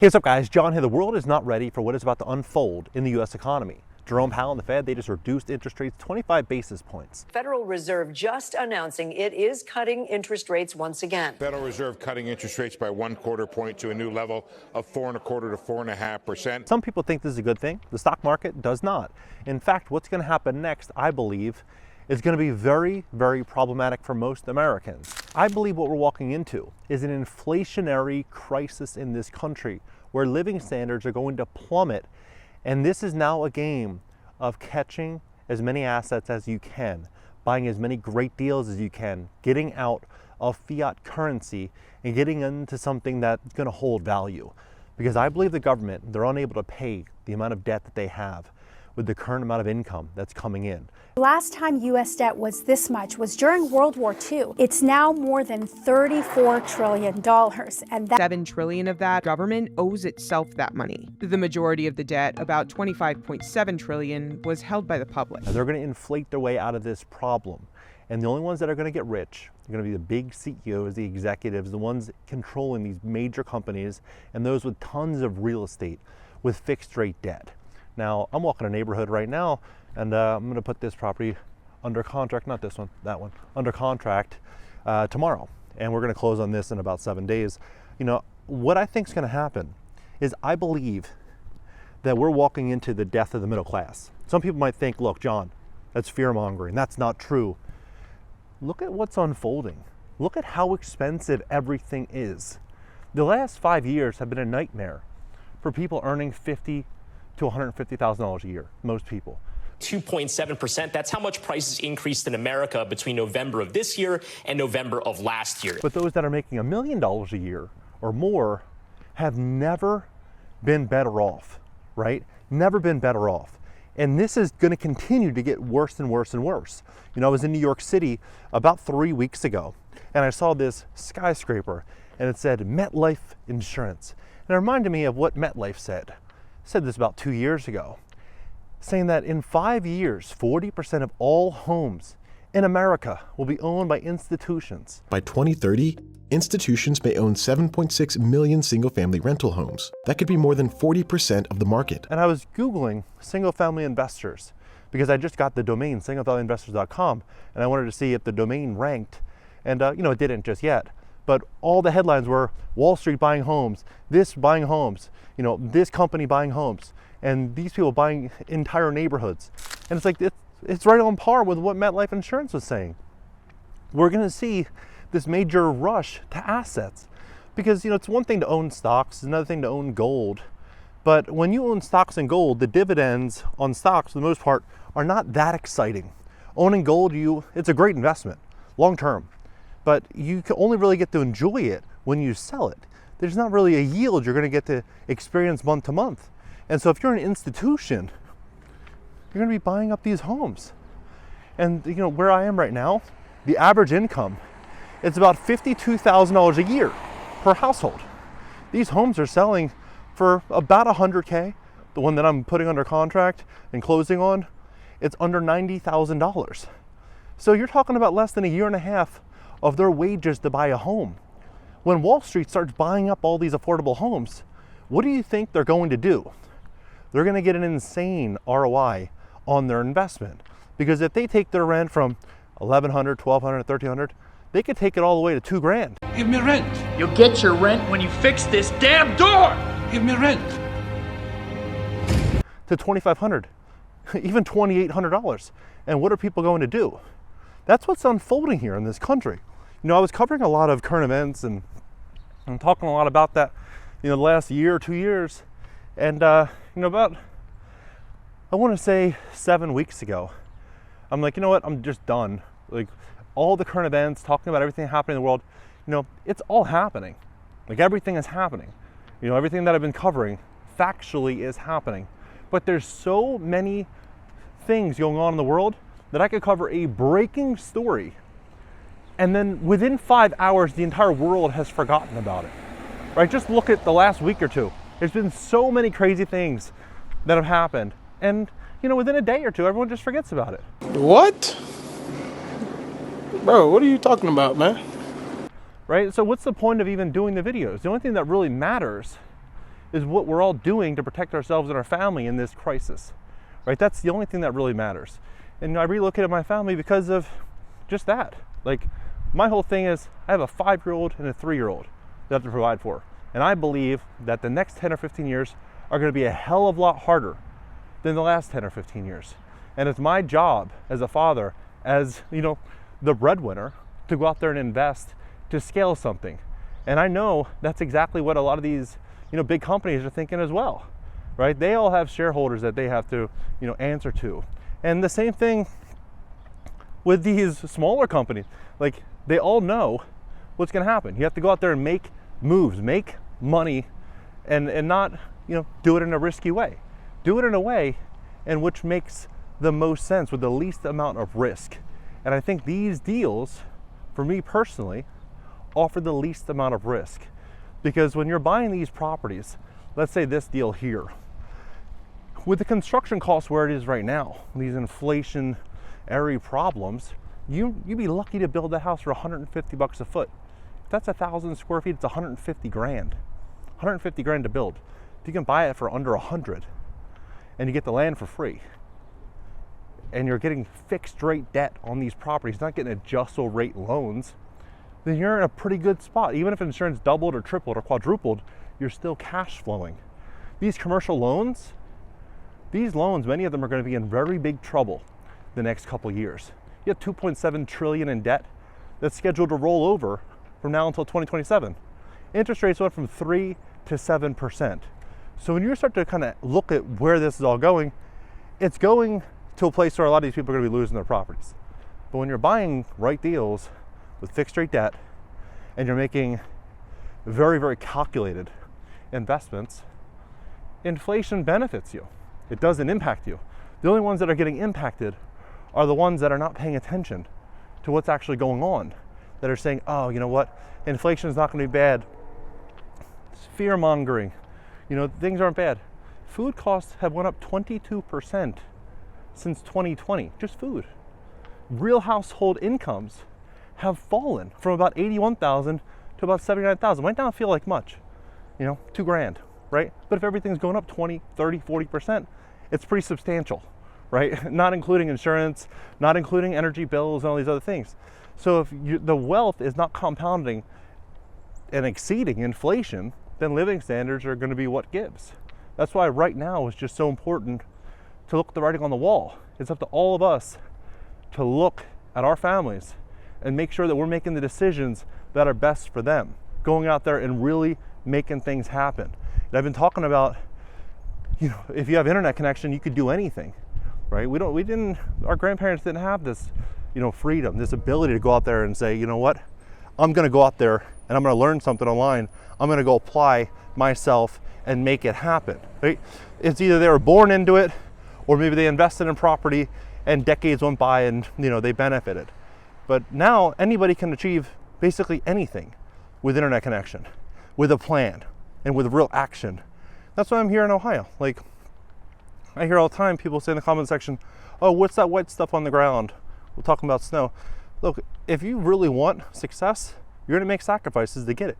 Hey, what's up guys? John here. The world is not ready for what is about to unfold in the U.S. economy. Jerome Powell and the Fed, they just reduced interest rates 25 basis points. Federal Reserve just announcing it is cutting interest rates once again. Federal Reserve cutting interest rates by 1/4 point to a new level of 4.25% to 4.5%. Some people think this is a good thing. The stock market does not. In fact, what's going to happen next, I believe, is going to be very, very problematic for most Americans. I believe what we're walking into is an inflationary crisis in this country where living standards are going to plummet. And this is now a game of catching as many assets as you can, buying as many great deals as you can, getting out of fiat currency and getting into something that's going to hold value. Because I believe the government, they're unable to pay the amount of debt that they have with the current amount of income that's coming in. Last time U.S. debt was this much was during World War II. It's now more than $34 trillion, and that $7 trillion of that government owes itself that money. The majority of the debt, about $25.7 trillion, was held by the public. Now they're going to inflate their way out of this problem. And the only ones that are going to get rich are going to be the big CEOs, the executives, the ones controlling these major companies, and those with tons of real estate with fixed rate debt. Now, I'm walking a neighborhood right now, and I'm going to put this property under contract, not this one, that one, under contract tomorrow. And we're going to close on this in about 7 days. You know, what I think is going to happen is I believe that we're walking into the death of the middle class. Some people might think, look, John, that's fear-mongering. That's not true. Look at what's unfolding. Look at how expensive everything is. The last 5 years have been a nightmare for people earning $50,000 to $150,000 a year, most people. 2.7%. That's how much prices increased in America between November of this year and November of last year. But those that are making $1 million a year or more have never been better off, right? Never been better off. And this is going to continue to get worse and worse and worse. You know, I was in New York City about 3 weeks ago, and I saw this skyscraper, and it said MetLife Insurance. And it reminded me of what MetLife said. Said this about 2 years ago, saying that in 5 years, 40% of all homes in America will be owned by institutions. By 2030, institutions may own 7.6 million single-family rental homes. That could be more than 40% of the market. And I was Googling single-family investors because I just got the domain singlefamilyinvestors.com, and I wanted to see if the domain ranked. And you know, it didn't just yet. But all the headlines were Wall Street buying homes, this buying homes, you know, this company buying homes, and these people buying entire neighborhoods. And it's like, it's right on par with what MetLife Insurance was saying. We're going to see this major rush to assets because, you know, it's one thing to own stocks, it's another thing to own gold. But when you own stocks and gold, the dividends on stocks, for the most part, are not that exciting. Owning gold, it's a great investment, long term. But you can only really get to enjoy it when you sell it. There's not really a yield you're going to get to experience month to month. And so if you're an institution, you're going to be buying up these homes. And you know, where I am right now, the average income, it's about $52,000 a year per household. These homes are selling for about $100K. The one that I'm putting under contract and closing on, it's under $90,000. So you're talking about less than a year and a half of their wages to buy a home. When Wall Street starts buying up all these affordable homes, what do you think they're going to do? They're going to get an insane ROI on their investment. Because if they take their rent from $1,100, $1,200, $1,300, they could take it all the way to $2,000. Give me rent. You'll get your rent when you fix this damn door. Give me rent. To $2,500, even $2,800. And what are people going to do? That's what's unfolding here in this country. You know, I was covering a lot of current events and I'm talking a lot about that, you know, the last year or 2 years. And, you know, about, I want to say 7 weeks ago, I'm like, you know what, I'm just done. Like, all the current events, talking about everything happening in the world, you know, it's all happening. Like, everything is happening. You know, everything that I've been covering factually is happening. But there's so many things going on in the world that I could cover a breaking story, and then within 5 hours, the entire world has forgotten about it, right? Just look at the last week or two. There's been so many crazy things that have happened. And, you know, within a day or two, everyone just forgets about it. What? Bro, what are you talking about, man? Right? So what's the point of even doing the videos? The only thing that really matters is what we're all doing to protect ourselves and our family in this crisis, right? That's the only thing that really matters. And I relocated my family because of just that. Like, my whole thing is I have a 5-year-old and a 3-year-old that I have to provide for. And I believe that the next 10 or 15 years are going to be a hell of a lot harder than the last 10 or 15 years. And it's my job as a father, as, you know, the breadwinner, to go out there and invest to scale something. And I know that's exactly what a lot of these, you know, big companies are thinking as well, right? They all have shareholders that they have to, you know, answer to. And the same thing with these smaller companies. Like, they all know what's going to happen. You have to go out there and make moves, make money, and not, you know, do it in a risky way. Do it in a way in which makes the most sense with the least amount of risk. And I think these deals, for me personally, offer the least amount of risk. Because when you're buying these properties, let's say this deal here, with the construction costs where it is right now, these inflationary problems, you'd be lucky to build a house for $150 a foot. If that's 1,000 square feet, it's 150 grand. 150 grand to build. If you can buy it for under 100 and you get the land for free, and you're getting fixed rate debt on these properties, not getting adjustable rate loans, then you're in a pretty good spot. Even if insurance doubled or tripled or quadrupled, you're still cash flowing. These commercial loans, many of them are going to be in very big trouble the next couple years. You have 2.7 trillion in debt that's scheduled to roll over from now until 2027. Interest rates went from 3 to 7%. So when you start to kind of look at where this is all going, it's going to a place where a lot of these people are going to be losing their properties. But when you're buying right deals with fixed rate debt and you're making very, very calculated investments, inflation benefits you. It doesn't impact you. The only ones that are getting impacted are the ones that are not paying attention to what's actually going on, that are saying, oh, you know what, inflation is not going to be bad. It's fear mongering. You know, things aren't bad. Food costs have went up 22% since 2020, just food. Real household incomes have fallen from about 81,000 to about 79,000. Might not feel like much, you know, $2,000, right? But if everything's going up 20, 30, 40%, it's pretty substantial, right? Not including insurance, not including energy bills and all these other things. So if the wealth is not compounding and exceeding inflation, then living standards are going to be what gives. That's why right now it's just so important to look at the writing on the wall. It's up to all of us to look at our families and make sure that we're making the decisions that are best for them, going out there and really making things happen. And I've been talking about, you know, if you have internet connection, you could do anything, right? Our grandparents didn't have this, you know, freedom, this ability to go out there and say, you know what, I'm going to go out there and I'm going to learn something online. I'm going to go apply myself and make it happen, right? It's either they were born into it, or maybe they invested in property and decades went by and, you know, they benefited. But now anybody can achieve basically anything with internet connection, with a plan, and with real action. That's why I'm here in Ohio. Like, I hear all the time people say in the comment section, oh, what's that white stuff on the ground? We're talking about snow. Look, if you really want success, you're gonna make sacrifices to get it,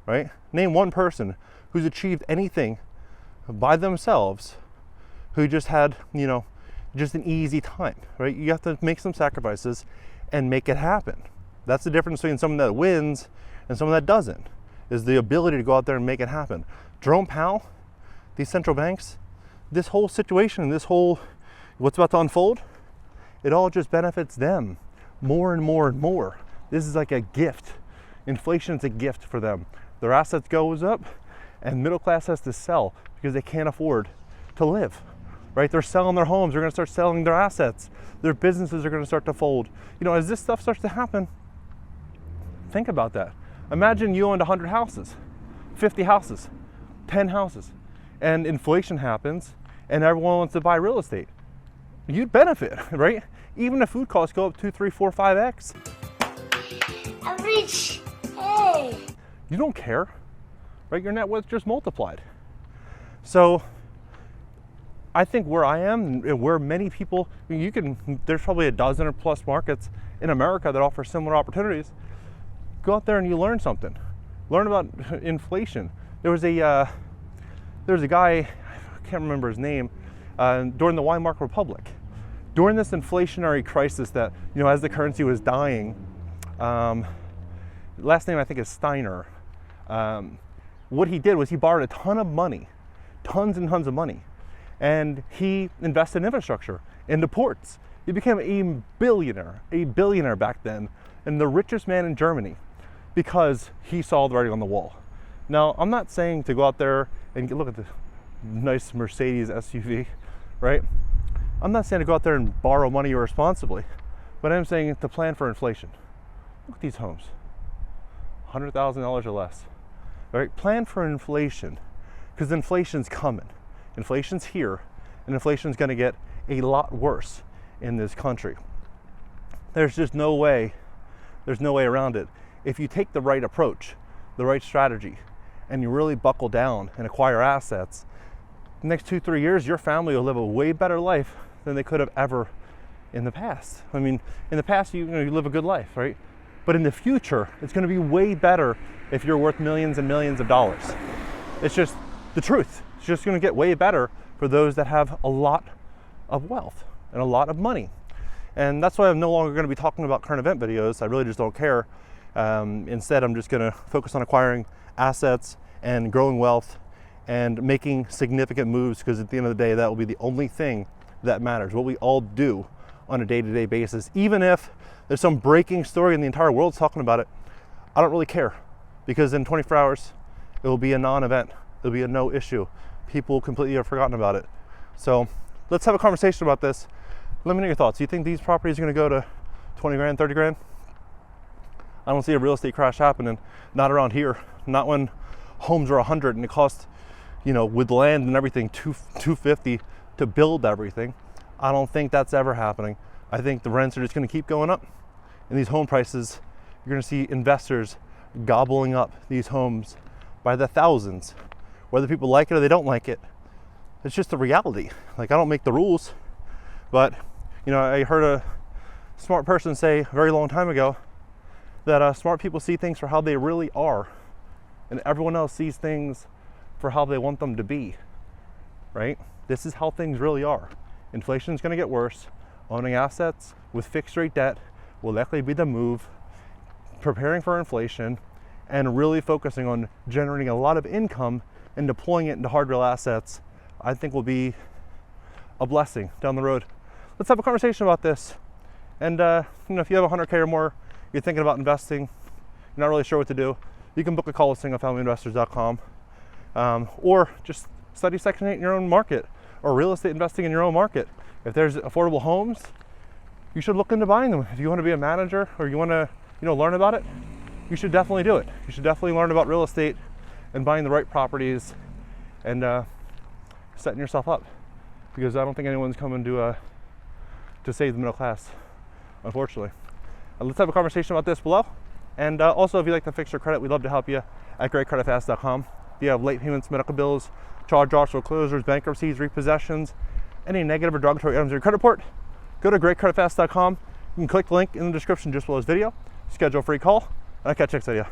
right? Name one person who's achieved anything by themselves who just had, you know, just an easy time, right? You have to make some sacrifices and make it happen. That's the difference between someone that wins and someone that doesn't, is the ability to go out there and make it happen. Jerome Powell, these central banks, this whole situation, this whole, what's about to unfold, it all just benefits them more and more and more. This is like a gift. Inflation is a gift for them. Their assets goes up and middle class has to sell because they can't afford to live, right? They're selling their homes. They're going to start selling their assets. Their businesses are going to start to fold. You know, as this stuff starts to happen, think about that. Imagine you owned 100 houses, 50 houses, 10 houses, and inflation happens and everyone wants to buy real estate. You'd benefit, right? Even if food costs go up 2, 3, 4, 5x. I'm rich. Hey. You don't care, right? Your net worth just multiplied. So I think where I am and where many people, I mean, there's probably a dozen or plus markets in America that offer similar opportunities. Go out there and you learn something. Learn about inflation. There was a There's a guy, I can't remember his name, during the Weimar Republic. During this inflationary crisis that, as the currency was dying, last name I think is Steiner, what he did was he borrowed a ton of money, tons and tons of money, and he invested in infrastructure, into ports. He became a billionaire back then, and the richest man in Germany, because he saw the writing on the wall. Now, I'm not saying to go out there and look at the nice Mercedes SUV, right? I'm not saying to go out there and borrow money irresponsibly, but I'm saying to plan for inflation. Look at these homes, $100,000 or less. All right, plan for inflation, because inflation's coming. Inflation's here, and inflation's going to get a lot worse in this country. There's just no way. There's no way around it. If you take the right approach, the right strategy, and you really buckle down and acquire assets, the next 2-3 years, your family will live a way better life than they could have ever in the past. I mean, in the past, you live a good life, right? But in the future, it's going to be way better if you're worth millions and millions of dollars. It's just the truth. It's just going to get way better for those that have a lot of wealth and a lot of money. And that's why I'm no longer going to be talking about current event videos. I really just don't care. Instead, I'm just going to focus on acquiring assets and growing wealth and making significant moves, because at the end of the day, that will be the only thing that matters. What we all do on a day-to-day basis, even if there's some breaking story and the entire world's talking about it, I don't really care, because in 24 hours, it will be a non-event. It'll be a no issue. People completely have forgotten about it. So let's have a conversation about this. Let me know your thoughts. Do you think these properties are going to go to 20 grand, 30 grand? I don't see a real estate crash happening. Not around here. Not when homes are 100 and it costs, with land and everything, $250 to build everything. I don't think that's ever happening. I think the rents are just going to keep going up, and these home prices, you're going to see investors gobbling up these homes by the thousands, whether people like it or they don't like it. It's just the reality. Like, I don't make the rules, but I heard a smart person say a very long time ago that smart people see things for how they really are, and everyone else sees things for how they want them to be, right? This is how things really are. Inflation is going to get worse. Owning assets with fixed rate debt will likely be the move. Preparing for inflation and really focusing on generating a lot of income and deploying it into hard real assets, I think, will be a blessing down the road. Let's have a conversation about this. And if you have 100K or more, you're thinking about investing, you're not really sure what to do, you can book a call with singlefamilyinvestors.com, or just study Section 8 in your own market, or real estate investing in your own market. If there's affordable homes, you should look into buying them. If you want to be a manager or you want to learn about it, you should definitely do it. You should definitely learn about real estate and buying the right properties and setting yourself up, because I don't think anyone's coming to save the middle class, unfortunately. Let's have a conversation about this below. And also, if you'd like to fix your credit, we'd love to help you at greatcreditfast.com. If you have late payments, medical bills, charge-offs, foreclosures, bankruptcies, repossessions, any negative or derogatory items in your credit report, go to greatcreditfast.com. You can click the link in the description just below this video, schedule a free call, and I'll catch you next video.